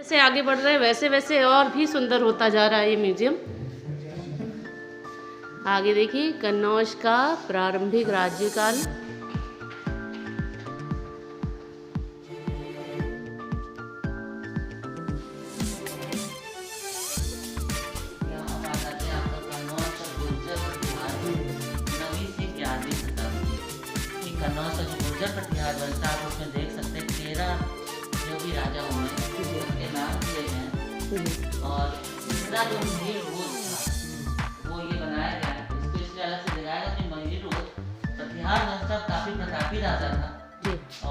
जैसे आगे बढ़ रहे हैं वैसे वैसे और भी सुंदर होता जा रहा है ये म्यूजियम। आगे देखिए कन्नौज का प्रारंभिक राज्यकाल। कन्नौज का जो गुर्जर प्रतिहार बनता है उसमें देख सकते हैं 13 जो भी राजा हुए हैं उनके नाम दिए गए हैं। और तीसरा जो मंदिर रोज था वो ये बनाया गया है, इसको इसलिए अलग से दिखाया गया कि मंदिर रोज प्रतिहार वंश काफी प्रतापी राजा था।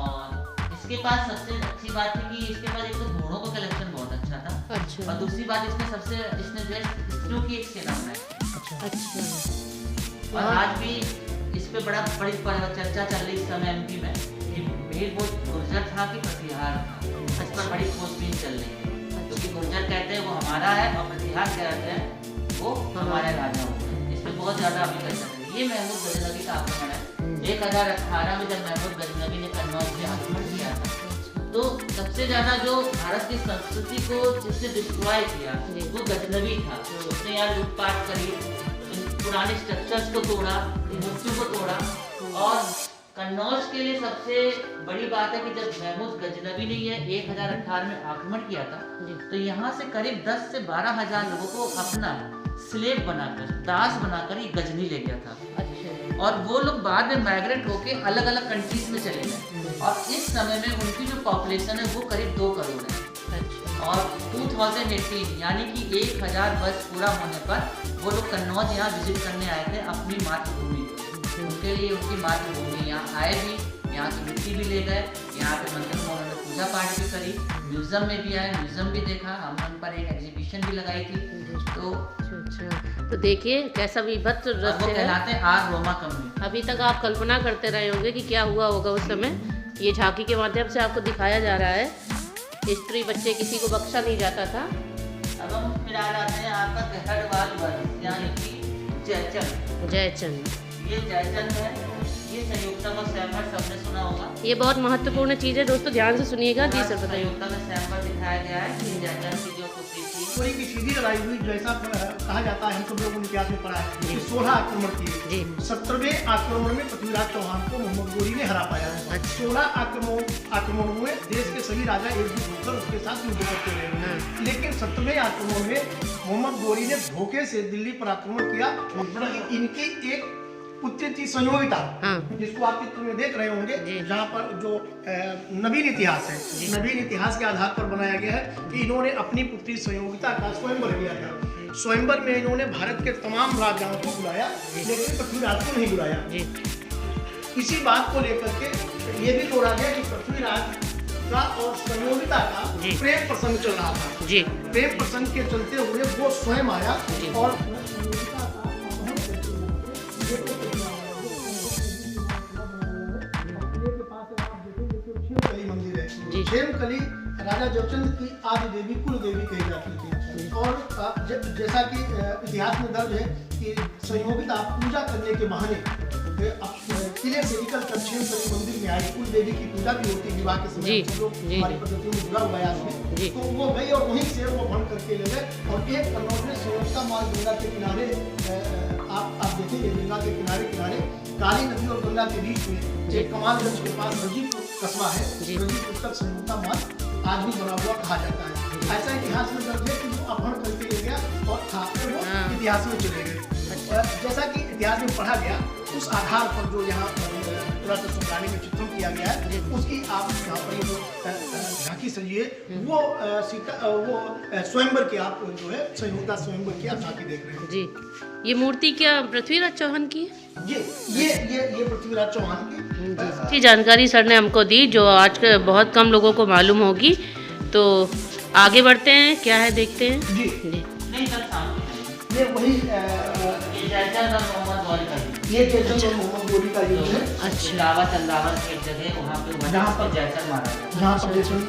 और इसके पास सबसे अच्छी बात थी कि इसके पास एक तो घोड़ों का कलेक्शन बहुत अच्छा था। और दूसरी बात इसने जो है स्त्रियों की एक सेना बनाई। और आज भी इस पे बड़ी चर्चा चल रही इस समय एमपी में कि भीड़ वो गुर्जर था कि प्रतिहार था। इस पर बड़ी खोजबीन चल रही है क्योंकि गुर्जर कहते हैं वो हमारा है और प्रतिहार कहते हैं वो हमारे राजा होते हैं। इस पर बहुत ज्यादा अभी चर्चा चल रही है। ये महमूद गजनवी का आक्रमण है 1018 में जब महमूद गजनवी ने कन्नौज पे आक्रमण किया था तो सबसे ज्यादा जो भारत की संस्कृति को जिसने डिस्ट्रॉय किया वो गजनवी था। उसने यहाँ लूटपाट करी, पुराने स्ट्रक्चर्स को तोड़ा, मूर्तियों को तोड़ा। और कन्नौज के लिए सबसे बड़ी बात है कि जब महमूद गजनवी ने ये 1018 में आक्रमण किया था तो यहाँ से करीब 10 से 12 हजार लोगों को अपना स्लेव बनाकर, दास बनाकर ये गजनी ले गया था। और वो लोग बाद में माइग्रेट होके अलग अलग कंट्रीज में चले गए। और इस समय में उनकी जो पॉपुलेशन है वो करीब 2 करोड़ है। और 2018 यानी कि 1000 वर्ष पूरा होने पर वो लोग कन्नौज यहाँ विजिट करने आए थे अपनी मातृभूमि। उनके लिए उनकी मातृभूमि यहाँ आए भी, यहाँ की मिट्टी भी ले गए, यहाँ पे मंदिर में उन्होंने पूजा पाठ भी करी, म्यूजियम में भी आए, म्यूजियम भी देखा, हमने उन पर एक एग्जीबिशन भी लगाई थी। तो देखिए कैसा विभत्स दृश्य है। कहलाते हैं आर रोमा कम्युनिटी। अभी तक आप कल्पना करते रहे होंगे कि क्या हुआ होगा उस समय। ये झांकी के माध्यम से आपको दिखाया जा रहा है। स्त्री बच्चे किसी को बख्शा नहीं जाता था। अब हम फिर आ जाते हैं आपका गहरवाल वर्ग यानी कि जयचंद। ये जयचंद है, ये संयुक्ता में स्वयंवर सबने सुना होगा। ये बहुत महत्वपूर्ण चीज़ है दोस्तों, ध्यान से सुनिएगा। जी सर बताइए। संयुक्ता में स्वयंवर दिखाया गया है कि जयचंद की जो पुत्री थी पूरी की सीधी लड़ाई हुई, जैसा कहा जाता है, हम सब लोगों ने इतिहास में पढ़ा है कि 16 आक्रमण किए। 17वें आक्रमण में पृथ्वीराज चौहान को मोहम्मद गोरी ने हरा पाया। 16 आक्रमणों में देश के सभी राजा एकजुट होकर उसके साथ युद्ध करते रहे। लेकिन 17वें आक्रमण में मोहम्मद गोरी ने धोखे से दिल्ली पर आक्रमण किया। इनकी एक पुत्री थी संयोगिता, जिसको आप चित्र में देख रहे होंगे, जहाँ पर जो नवीन इतिहास है, नवीन इतिहास के आधार पर बनाया गया है कि इन्होंने अपनी पुत्री संयोगिता का स्वयंवर किया था। स्वयंवर में इन्होंने भारत के तमाम राजाओं को बुलाया, लेकिन पृथ्वीराज को नहीं बुलाया। इसी बात को लेकर के ये भी तोड़ा गया कि पृथ्वीराज का और संयोगिता का प्रेम प्रसंग चल रहा था। प्रेम प्रसंग के चलते हुए वो स्वयं आया और क्षेमकली राजा जयचंद की आदि देवी कुल देवी कही जाती थी। और जैसा कि इतिहास में दर्ज है कि संयोगिता पूजा करने के बहाने किले से निकल कर क्षेमकली मंदिर में आई। कुल देवी की पूजा भी होती है विवाह के समय, हमारी पद्धतियों में जुड़ा हुआ है। तो वो गई और वहीं से वो भंग करके ले गए। और एक कन्नौज में संयोगिता मार्ग गंगा के किनारे, आप देखेंगे गंगा के किनारे काली नदी और गंगा के बीच में एक कमालगंज के पास रजीपुर कस्बा है, रजीपुर तक संयुक्ता मार्ग आज भी बना हुआ कहा जाता है। ऐसा इतिहास में दर्ज है कि वो अपहरण करके ले गया और था वो इतिहास में चले गए। जैसा कि इतिहास में पढ़ा गया उस आधार पर जो यहाँ पुरातत्व संग्रहालय में चित्रण किया गया है, उसकी आप यहाँ पर जो झांकी सजी है वो स्वयंवर की आप जो है संयुक्ता स्वयंवर की आप झांकी देख रहे हैं। ये मूर्ति क्या पृथ्वीराज चौहान की है? ये पृथ्वीराज चौहान की अच्छी जानकारी सर ने हमको दी, जो आज के बहुत कम लोगों को मालूम होगी। तो आगे बढ़ते हैं, क्या है देखते हैं। ये वही ये जयचंद और मोहम्मद गोरी का युद्ध है। चंदावर एक जगह वहाँ पे जहाँ पर जयचंद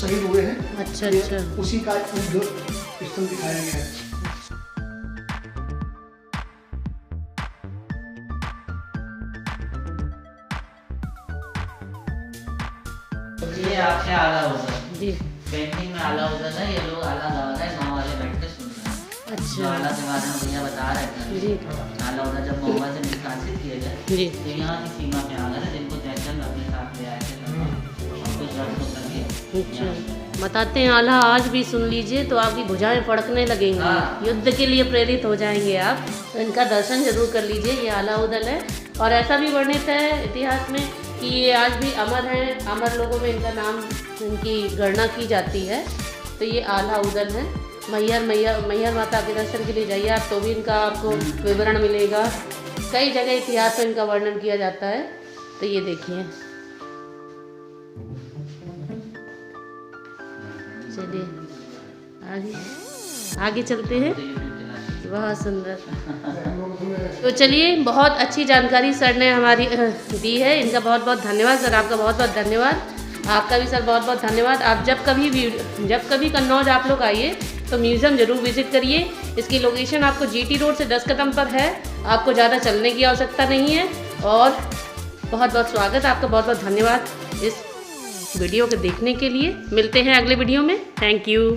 शहीद हुए हैं। अच्छा उसी का युद्ध स्थल दिखाया गया है। ये आपसे आ रहा होगा। पेंटिंग में आला उधर है, ये लोग आला गा रहे हैं, गाँव वाले बैठ के सुन रहे हैं। जो अच्छा आला के बारे में भैया बता रहे थे, जी आला उधर जब मोहम्मद से निष्कासित किए गए जी तो यहाँ की सीमा पे आ गए, जिनको जयचंद अपने साथ ले आए थे और कुछ वर्षों तक ये अच्छा बताते हैं आला आज भी सुन लीजिए तो आपकी भुजाएं फड़कने लगेंगी, हाँ। युद्ध के लिए प्रेरित हो जाएंगे आप। तो इनका दर्शन जरूर कर लीजिए। ये आला उदल है और ऐसा भी वर्णित है इतिहास में कि ये आज भी अमर हैं, अमर लोगों में इनका नाम, इनकी गणना की जाती है। तो ये आला उदल है। मैहर माता के दर्शन के लिए जाइए आप तो भी इनका आपको विवरण मिलेगा। कई जगह इतिहास में इनका वर्णन किया जाता है। तो ये देखिए, चलिए आगे चलते हैं। बहुत सुंदर। तो चलिए, बहुत अच्छी जानकारी सर ने हमारी दी है। इनका बहुत बहुत धन्यवाद सर, आपका बहुत बहुत धन्यवाद। आपका भी सर बहुत बहुत धन्यवाद। आप जब कभी कन्नौज आप लोग आइए तो म्यूज़ियम ज़रूर विजिट करिए। इसकी लोकेशन आपको जीटी रोड से 10 कदम पर है, आपको ज़्यादा चलने की आवश्यकता नहीं है। और बहुत बहुत स्वागत, आपका बहुत बहुत धन्यवाद इस वीडियो को देखने के लिए। मिलते हैं अगले वीडियो में। Thank you.